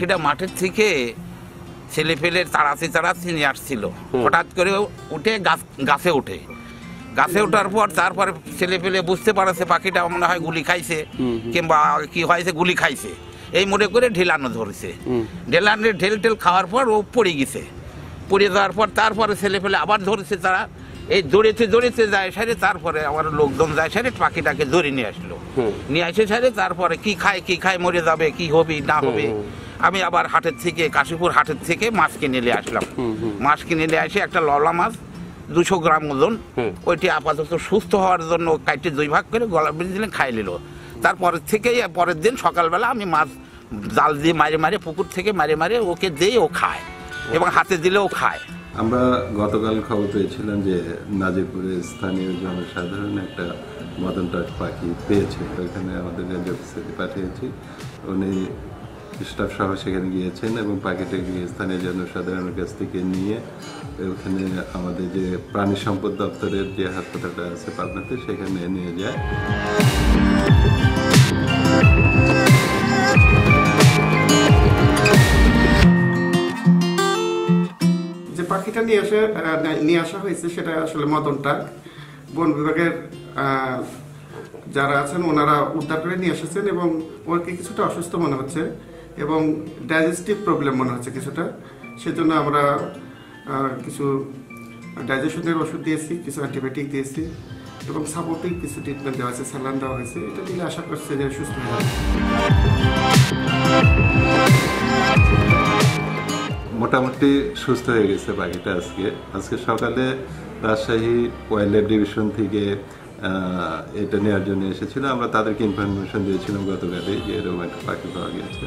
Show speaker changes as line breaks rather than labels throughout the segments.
পাখিটা মাঠের থেকে ছেলে ফেলে তাড়াতাড়ি নিয়ে আসছিল। হঠাৎ করে উঠে গাছে ওঠে। গাছে ওঠার পর তারপরে ছেলে পেলে বুঝতে পারছে পাখিটা মনে হয় গুলি খাইছে কিংবা কি হয়েছে, গুলি খাইছে এই মনে করে ঢেলানো ধরেছে। ঢেল খাওয়ার পর ও পড়ে গেছে। পড়ে যাওয়ার পর তারপরে ছেলে পেলে আবার ধরেছে। তারা এই দৌড়েতে যায় সারে, তারপরে আমার লোকজন যায় সারে পাখিটাকে ধরে নিয়ে আসলো। নিয়ে আসে সারে তারপরে কি খায় মরে যাবে, কি হবে না হবে। আমি আবার হাটের থেকে, কাশীপুর হাটের থেকে মাছ কিনে নিয়ে আসলাম। মাছ কিনে নিয়ে আসে একটা লওলা মাছ 200 গ্রাম ওজন। ওইটি আপাতত সুস্থ হওয়ার জন্য কাইটে 2 ভাগ করে গলা বেঁধে দিলে খাই নিল। তারপরের থেকেই পরের দিন সকালবেলা আমি মাছ জাল দিয়ে মারে পুকুর থেকে মারে ওকে দিয়ে ও খায় এবং হাতে দিলেও খায়।
আমরা গতকাল খবর পেয়েছিলাম যে নাজিরপুরে স্থানীয় জনসাধারণ একটা মদন টাক পাখি পেয়েছে। ওইখানে আমাদের রেঞ্জ অফিসারকে পাঠিয়েছি, উনি স্টাফ সহ সেখানে গিয়েছেন এবং পাখিটাকে স্থানীয় জনসাধারণের কাছ থেকে নিয়ে ওখানে আমাদের যে প্রাণী সম্পদ দপ্তরের যে হাসপাতালটা আছে পাবনাতে সেখানে নিয়ে যায়।
যে পাখিটা নিয়ে আসা হয়েছে সেটা আসলে মদন টাক। বন বিভাগের যারা আছেন ওনারা উদ্ধার করে নিয়ে এসেছেন এবং ওকে কিছুটা অসুস্থ মনে হচ্ছে এবং ডাইজেস্টিভ প্রবলেম মনে হচ্ছে কিছুটা। সেজন্য আমরা কিছু ডাইজেশনের ওষুধ দিয়েছি, কিছু অ্যান্টিবায়োটিক দিয়েছি এবং সাপোর্টিভ কিছু ট্রিটমেন্ট দেওয়া হয়েছে, স্যালাইন দেওয়া হয়েছে। এটা দিলে আশা করছে যে সুস্থ হয়ে যাবে।
মোটামুটি সুস্থ হয়ে গেছে পাখিটা। আজকে সকালে রাজশাহী ওয়াইল্ড লাইফ ডিভিশন থেকে এটা নেওয়ার জন্য এসেছিল। আমরা তাদেরকে ইনফরমেশন দিয়েছিলাম গতকালে যে এরকম একটা পাখি পাওয়া গেছে।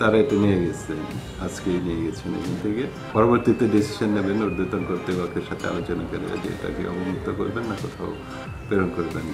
তারা এটা নিয়ে গেছে, আজকেই নিয়ে গেছেন এখান থেকে। পরবর্তীতে ডিসিশন নেবেন ঊর্ধ্বতন কর্তৃপক্ষের সাথে আলোচনা করে যে এটাকে অবমুক্ত করবেন না কোথাও প্রেরণ করবেন।